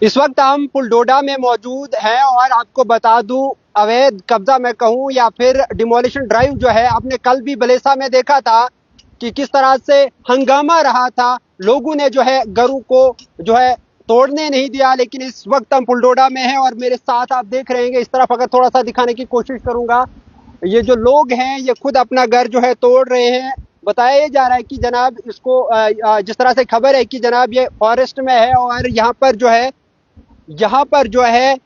इस वक्त हम पुलडोडा में मौजूद हैं और आपको बता दूं, अवैध कब्जा मैं कहूं या फिर डिमोलिशन ड्राइव जो है, आपने कल भी बलेसा में देखा था कि किस तरह से हंगामा रहा था। लोगों ने जो है घरों को जो है तोड़ने नहीं दिया। लेकिन इस वक्त हम पुलडोडा में हैं और मेरे साथ आप देख रहे हैं, इस तरफ अगर थोड़ा सा दिखाने की कोशिश करूंगा, ये जो लोग हैं ये खुद अपना घर जो है तोड़ रहे हैं। बताया ये जा रहा है कि जनाब इसको जिस तरह से खबर है कि जनाब ये फॉरेस्ट में है और यहाँ पर जो है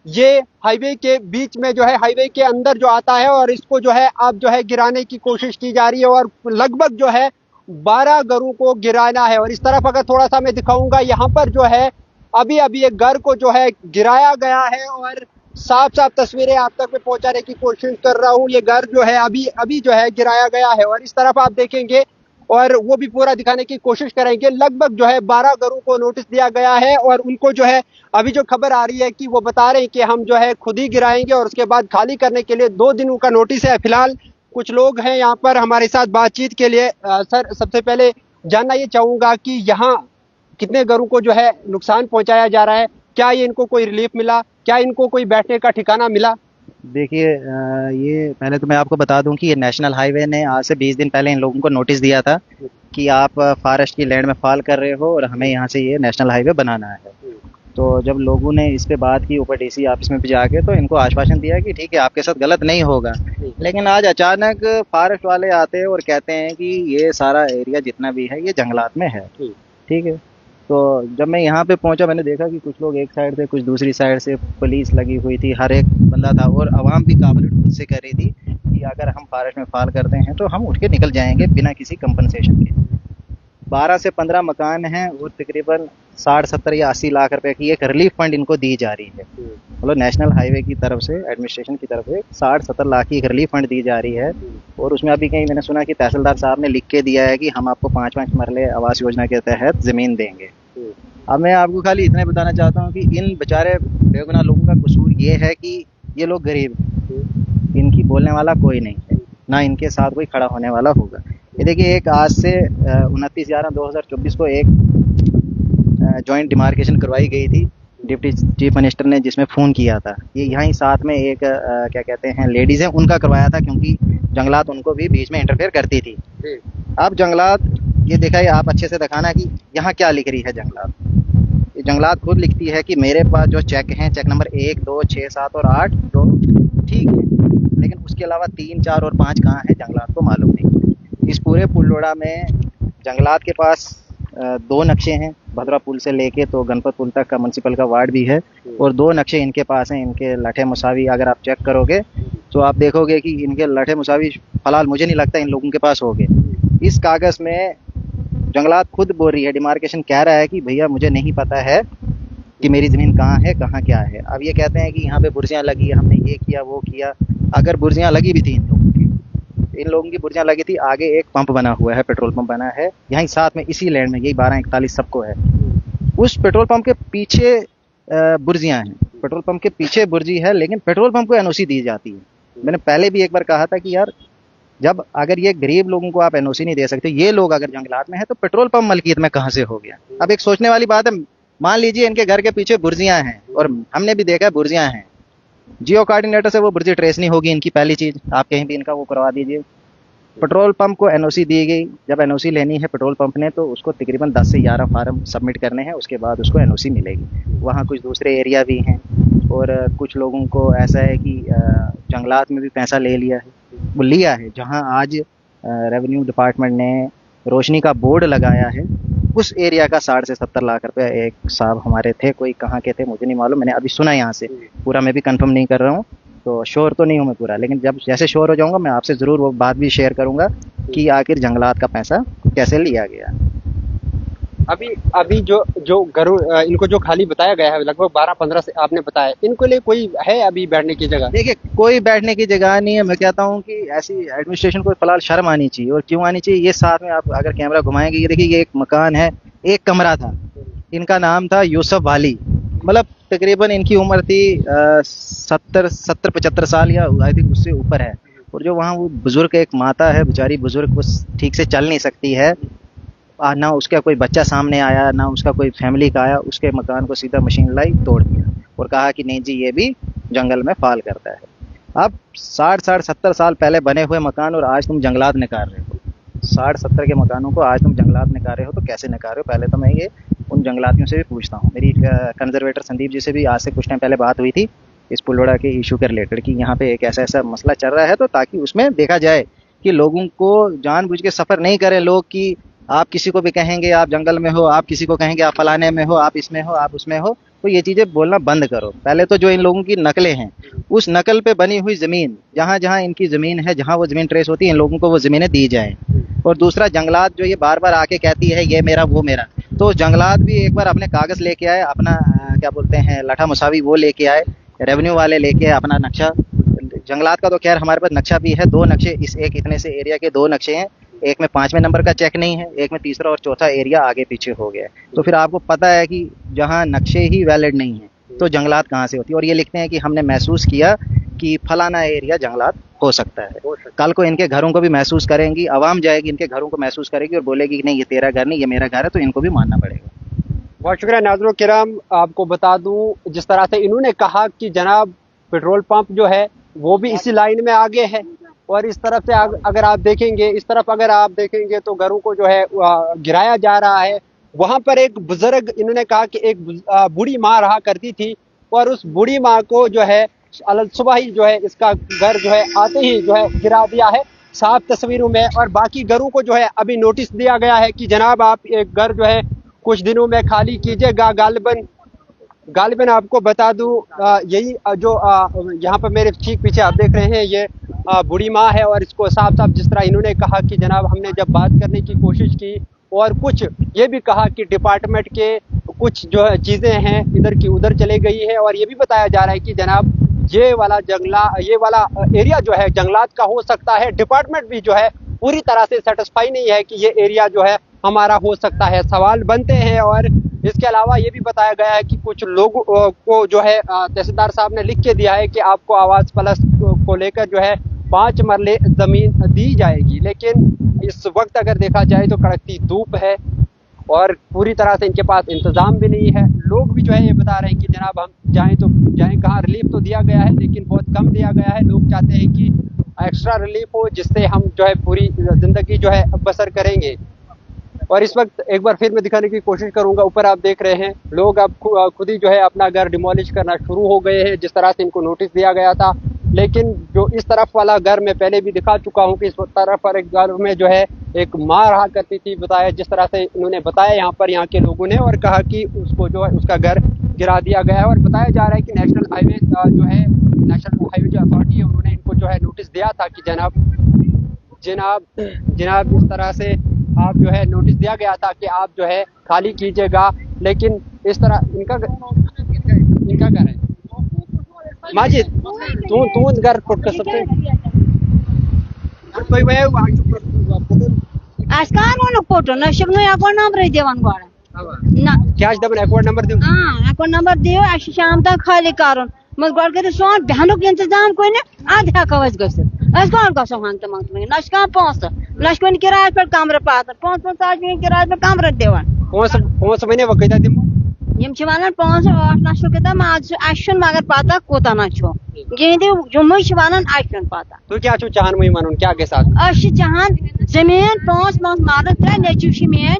ये हाईवे के बीच में जो है, हाईवे के अंदर जो आता है और इसको जो है अब जो है गिराने की कोशिश की जा रही है और लगभग जो है 12 घरों को गिराना है। और इस तरफ अगर थोड़ा सा मैं दिखाऊंगा, यहाँ पर जो है अभी अभी एक घर को जो है गिराया गया है और साफ साफ तस्वीरें आप तक में पहुंचाने की कोशिश कर रहा हूँ। ये घर जो है अभी अभी जो है गिराया गया है और इस तरफ आप देखेंगे और वो भी पूरा दिखाने की कोशिश करेंगे। लगभग जो है 12 घरों को नोटिस दिया गया है और उनको जो है अभी जो खबर आ रही है कि वो बता रहे हैं कि हम जो है खुद ही गिराएंगे और उसके बाद खाली करने के लिए 2 दिनों का नोटिस है। फिलहाल कुछ लोग हैं यहाँ पर हमारे साथ बातचीत के लिए। सर, सबसे पहले जानना ये चाहूंगा कि यहाँ कितने घरों को जो है नुकसान पहुंचाया जा रहा है? क्या ये इनको कोई रिलीफ मिला? क्या इनको कोई बैठने का ठिकाना मिला? देखिए, ये पहले तो मैं आपको बता दूं कि ये नेशनल हाईवे ने आज से 20 दिन पहले इन लोगों को नोटिस दिया था कि आप फॉरेस्ट की लैंड में फॉल कर रहे हो और हमें यहाँ से ये नेशनल हाईवे बनाना है। तो जब लोगों ने इस पे बात की ऊपर डीसी ऑफिस में भी जाके, तो इनको आश्वासन दिया कि ठीक है, आपके साथ गलत नहीं होगा। लेकिन आज अचानक फॉरेस्ट वाले आते हैं और कहते हैं कि ये सारा एरिया जितना भी है ये जंगलात में है। ठीक है। तो जब मैं यहाँ पे पहुंचा, मैंने देखा कि कुछ लोग एक साइड से, कुछ दूसरी साइड से, पुलिस लगी हुई थी, हर एक बंदा था और आवाम भी काबिल खुद से कर रही थी कि अगर हम फॉरेस्ट में फाल करते हैं तो हम उठ के निकल जाएंगे बिना किसी कंपनसेशन के। 12 से 15 मकान हैं और तकरीबन 60, 70 या 80 लाख रुपए की एक रिलीफ फंड इनको दी जा रही है। मतलब नेशनल हाईवे की तरफ से, एडमिनिस्ट्रेशन की तरफ से 60-70 लाख की एक रिलीफ फंड दी जा रही है। और उसमें अभी कहीं मैंने सुना कि तहसीलदार साहब ने लिख के दिया है कि हम आपको 5-5 मरले आवास योजना के तहत जमीन देंगे। अब मैं आपको खाली इतना ही बताना चाहता हूँ कि इन बेचारे बेगुनाह लोगों का कसूर ये है कि ये लोग गरीब, इनकी बोलने वाला कोई नहीं है, ना इनके साथ कोई खड़ा होने वाला होगा। ये देखिए, एक आज से 29/11/2024 को एक जॉइंट डिमार्केशन करवाई गई थी डिप्टी चीफ मिनिस्टर ने, जिसमें फ़ोन किया था। ये यहाँ ही साथ में एक क्या कहते हैं लेडीज़ हैं, उनका करवाया था, क्योंकि जंगलात उनको भी बीच में इंटरफेयर करती थी। अब जंगलात, ये देखा है आप अच्छे से दिखाना कि यहाँ क्या लिख रही है जंगलात। ये जंगलात खुद लिखती है कि मेरे पास जो चेक हैं, चेक नंबर 1, 2, 6, 7 और 8 तो ठीक है, लेकिन उसके अलावा 3, 4 और 5 कहाँ है जंगलात को मालूम नहीं। इस पूरे पुलडोडा में जंगलात के पास 2 नक्शे हैं, भद्रा पुल से लेके तो गणपत पुल तक का म्यूनसिपल का वार्ड भी है, और 2 नक्शे इनके पास हैं। इनके लठे मुसावी अगर आप चेक करोगे तो आप देखोगे कि इनके लठे मुसावी फिलहाल मुझे नहीं लगता इन लोगों के पास होंगे। इस कागज़ में जंगलात खुद बोल रही है, डिमार्केशन कह रहा है कि भैया मुझे नहीं पता है कि मेरी ज़मीन कहाँ है, कहाँ क्या है। अब ये कहते हैं कि यहाँ पे बुर्जियाँ लगी, हमने ये किया वो किया। अगर बुर्जियाँ लगी भी थी इन लोगों की बुर्जियाँ लगी थी, आगे एक पंप बना हुआ है, पेट्रोल पंप बना है यहीं साथ में इसी लैंड में, यही 1241 सबको है। उस पेट्रोल पंप के पीछे बुर्जियाँ हैं, पेट्रोल पंप के पीछे बुर्जी है, लेकिन पेट्रोल पंप को एनओसी दी जाती है। मैंने पहले भी एक बार कहा था कि यार, जब अगर ये गरीब लोगों को आप एनओसी नहीं दे सकते, ये लोग अगर जंगलात में है तो पेट्रोल पंप मलकियत में कहाँ से हो गया। अब एक सोचने वाली बात है, मान लीजिए इनके घर के पीछे बुर्जियाँ हैं और हमने भी देखा है बुर्जियाँ हैं, जियो कोऑर्डिनेटर से वो बुर्जी ट्रेस नहीं होगी इनकी, पहली चीज़ आप कहीं भी इनका वो करवा दीजिए। पेट्रोल पंप को एनओसी दी गई, जब एनओसी लेनी है पेट्रोल पंप ने तो उसको तकरीबन 10 से 11 फार्म सबमिट करने हैं, उसके बाद उसको एनओसी मिलेगी। वहाँ कुछ दूसरे एरिया भी हैं और कुछ लोगों को ऐसा है कि जंगलात में भी पैसा ले लिया है, वो लिया है। जहाँ आज रेवेन्यू डिपार्टमेंट ने रोशनी का बोर्ड लगाया है, उस एरिया का 60 से 70 लाख रुपया एक साहब हमारे थे, कोई कहाँ के थे मुझे नहीं मालूम, मैंने अभी सुना यहाँ से, पूरा मैं भी कंफर्म नहीं कर रहा हूँ, तो श्योर तो नहीं हूँ मैं पूरा, लेकिन जब जैसे श्योर हो जाऊँगा मैं आपसे ज़रूर वो बात भी शेयर करूँगा कि आखिर जंगलात का पैसा कैसे लिया गया। अभी अभी जो जो घरों इनको जो खाली बताया गया है, लगभग 12-15 से आपने बताया, इनको लिए कोई है अभी बैठने की जगह? देखिए, कोई बैठने की जगह नहीं है। मैं कहता हूँ कि ऐसी एडमिनिस्ट्रेशन को फिलहाल शर्म आनी चाहिए। और क्यों आनी चाहिए, ये साथ में आप अगर कैमरा घुमाएंगे, ये देखिए, ये एक मकान है, एक कमरा था, इनका नाम था यूसुफ वाली, मतलब तकरीबन इनकी उम्र थी 70-75 साल या आई थिंक उससे ऊपर है। और जो वहाँ वो बुजुर्ग एक माता है, बेचारी बुजुर्ग, वो ठीक से चल नहीं सकती है, ना उसका कोई बच्चा सामने आया, ना उसका कोई फैमिली का आया, उसके मकान को सीधा मशीन लाई तोड़ दिया और कहा कि नहीं जी ये भी जंगल में फाल करता है। अब 60-70 साल पहले बने हुए मकान और आज तुम जंगलात निकाल रहे हो। 60-70 के मकानों को आज तुम जंगलात निकाल रहे हो, तो कैसे निकाल रहे हो? पहले तो मैं ये उन जंगलातियों से भी पूछता हूँ। मेरी कंजर्वेटर संदीप जी से भी आज से कुछ टाइम पहले बात हुई थी इस पुलवाड़ा के इशू के रिलेटेड कि यहाँ पे एक ऐसा ऐसा मसला चल रहा है, तो ताकि उसमें देखा जाए कि लोगों को जानबूझ के सफ़र नहीं करें लोग कि आप किसी को भी कहेंगे आप जंगल में हो, आप किसी को कहेंगे आप फलाने में हो, आप इसमें हो, आप उसमें हो, तो ये चीज़ें बोलना बंद करो। पहले तो जो इन लोगों की नकलें हैं, उस नकल पे बनी हुई ज़मीन, जहाँ जहाँ इनकी ज़मीन है, जहाँ वो ज़मीन ट्रेस होती है, इन लोगों को वो ज़मीनें दी जाएँ। और दूसरा, जंगलात जो ये बार बार आके कहती है ये मेरा वो मेरा, तो जंगलात भी एक बार अपने कागज़ लेके आए, अपना क्या बोलते हैं लठा मुसावी वो लेके आए, रेवेन्यू वाले लेके अपना नक्शा। जंगलात का तो खैर हमारे पास नक्शा भी है, 2 नक्शे, इस एक इतने से एरिया के 2 नक्शे हैं, एक में 5वें नंबर का चेक नहीं है, एक में तीसरा और चौथा एरिया आगे पीछे हो गया है। तो फिर आपको पता है कि जहाँ नक्शे ही वैलिड नहीं है तो जंगलात कहाँ से होती है। और ये लिखते हैं कि हमने महसूस किया कि फलाना एरिया जंगलात हो सकता है। कल को इनके घरों को भी महसूस करेंगी, आवाम जाएगी इनके घरों को महसूस करेगी और बोलेगी कि नहीं ये तेरा घर नहीं, ये मेरा घर है, तो इनको भी मानना पड़ेगा। बहुत शुक्रिया नाज़रीन किराम। आपको बता दूं जिस तरह से इन्होंने कहा कि जनाब पेट्रोल पंप जो है वो भी इसी लाइन में आगे है, और इस तरफ से अगर आप देखेंगे, इस तरफ अगर आप देखेंगे तो घरों को जो है गिराया जा रहा है। वहां पर एक बुजुर्ग, इन्होंने कहा कि एक बूढ़ी माँ रहा करती थी और उस बूढ़ी माँ को जो है सुबह ही जो है इसका घर जो है आते ही जो है गिरा दिया है साफ तस्वीरों में। और बाकी घरों को जो है अभी नोटिस दिया गया है कि जनाब आप एक घर जो है कुछ दिनों में खाली कीजिएगा। गालिबन आपको बता दूं यही जो यहाँ पर मेरे ठीक पीछे आप देख रहे हैं ये बूढ़ी माँ है, और इसको साफ साफ जिस तरह इन्होंने कहा कि जनाब हमने जब बात करने की कोशिश की और कुछ ये भी कहा कि डिपार्टमेंट के कुछ जो है चीज़ें हैं इधर की उधर चले गई है, और ये भी बताया जा रहा है कि जनाब ये वाला एरिया जो है जंगलात का हो सकता है। डिपार्टमेंट भी जो है पूरी तरह से सेटिस्फाई नहीं है कि ये एरिया जो है हमारा हो सकता है। सवाल बनते हैं। और इसके अलावा ये भी बताया गया है कि कुछ लोगों को जो है तहसीलदार साहब ने लिख के दिया है कि आपको आवास प्लस को लेकर जो है 5 मरले ज़मीन दी जाएगी, लेकिन इस वक्त अगर देखा जाए तो कड़कती धूप है और पूरी तरह से इनके पास इंतज़ाम भी नहीं है। लोग भी जो है ये बता रहे हैं कि जनाब हम जाएं तो जाएं कहाँ, रिलीफ तो दिया गया है लेकिन बहुत कम दिया गया है। लोग चाहते हैं कि एक्स्ट्रा रिलीफ हो जिससे हम जो है पूरी ज़िंदगी जो है बसर करेंगे। और इस वक्त एक बार फिर मैं दिखाने की कोशिश करूंगा, ऊपर आप देख रहे हैं लोग अब खुद ही जो है अपना घर डिमोलिश करना शुरू हो गए हैं जिस तरह से इनको नोटिस दिया गया था। लेकिन जो इस तरफ वाला घर मैं पहले भी दिखा चुका हूं कि इस तरफ पर एक घर में जो है एक माँ रहा करती थी, बताया जिस तरह से इन्होंने बताया यहाँ के लोगों ने, और कहा कि उसको जो है उसका घर गिरा दिया गया है। और बताया जा रहा है कि नेशनल हाईवे जो है नेशनल हाईवे जो अथॉरिटी है उन्होंने इनको जो है नोटिस दिया था कि जनाब इस तरह से आप जो है नोटिस दिया गया था कि आप जो है खाली कीजिएगा, लेकिन इस तरह इनका घर है माजिद तू घर फुट सबसे कोई वे आजकल वो लोग फोटो ना शिवनो अकाउंट नंबर देवन गोड़ा ना क्या दबन अकाउंट नंबर दे अकाउंट नंबर दियो अश शाम तक खाली करन मत गोड़ कर सोन बहनों के इंतजाम कोई ने आधा कवज गस अस गोड़ गसो हां त मंग में नश का पास नश कोन किराए पर कमरा पात 5-5 आदमी किराए पर कमरा देवन 5 महीने वकैदा दिम यम छ वनन 5-8 नशो के त माज अशन मगर पता कोता न छो गेंदे जुम्मु छ वनन अशन पता तो क्या छु चाहन मुई मानन क्या के साथ अश चाहन जमीन 5 माल 3 नेचु छ में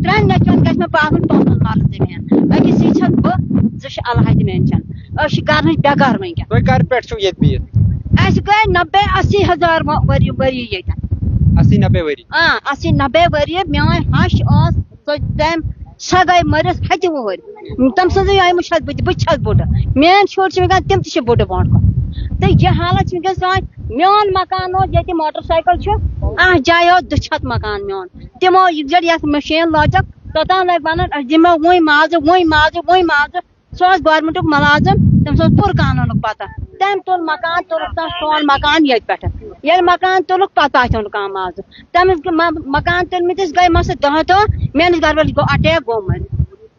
3 नेचन गस में पावन 5 माल जमीन अकि सी छ ब जश अलहद में छन अश करन बेकार में क्या तो कर पेट छु ये भी अस गए 90-80 हजार वरी ये 80-90 वरी 80-90 वरी मैं हश ओस तो तम सगई मरस हज वोर तम सज आई मुशद बच बोट मेन छोर छ तम त बोट बोट तो ये हालत छ मेन मकान ये मोटरसाइकिल आ जायो दुछत मकान मेन तमो ये मशीन लजक तोतान लग वन दिमो वही माज सो गवर्नमेंट मुलाजिम तम पुर कानून पता तम तुल मकान तुलक सोन मकान ये पे ये मकान तुलक पता कह माज तम मकान तुलमिस गई मस 10 दह मेन घर वाल गो अटैक गोमत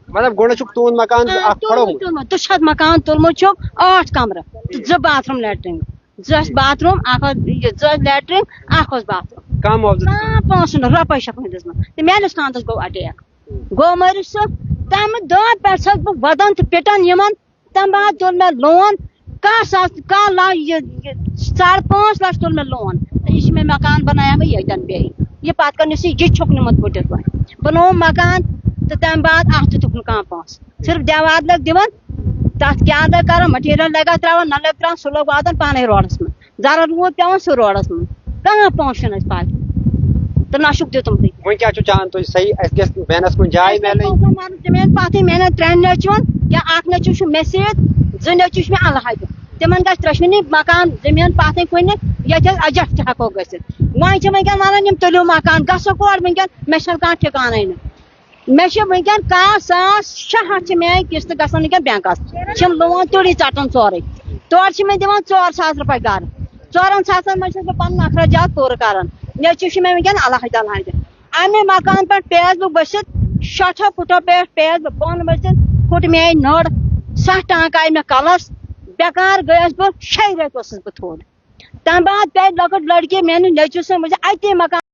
मतलब गोणचुक तून मकान खड़ो दुछत मकान तुलमुत 8 कमरा 2 bathroom latrine 2 bathroom 2 latrine 1 bathroom कम पांच रुपये शपस तो मेस खानस गो अटैक गो मर सह तम दह पे बह वदन तो पिटन तम बाद तुल मे लोन 5.5 लाख तुल मे लोन यह मे मकान बनाया मैं यन बे यह पत कर यह छुक नमत फुटित बनो मकान तो तम बाद अत तुक कह पास सिर्फ देवार लग दिवन तथ क्या लग कर मटीरियल लगा त्रावान न लग त्रावान सह लोग वातान पाने रोडस में जरा रूद पे सह रोडस में कह पहुंचन पात तो नशुक दितुम वो क्या चाहान तो सही मेहनत कुछ जाय मेन पाते मेन 3 नचुन या 8 नचु मे सत 2 नचु मे अलहद तिमन ग 3 मकान जमीन पाते कुन ये अजट हको गसित वह वन तुलियो मकान गसो कोर वनकन मे कह ठिकान मे वनकन 6,000 मे किस्त ग बैंकस लोन तुड़ी चटन सोरे तोर मे दिवान 4,000 रुपये घर 4,000 मे पन अखराजात पूर कर नचु मे वनकन अलहद अमे मकान पे पेज बह बसित 60 फुटो पे पेज बन बसित फुट मे नड़ 7 टाँक आई मे कलस बेकार गयस बह 6 रेत बह थोड़ तम बाद पे लकट लड़की मे नचु से मुझे अति मकान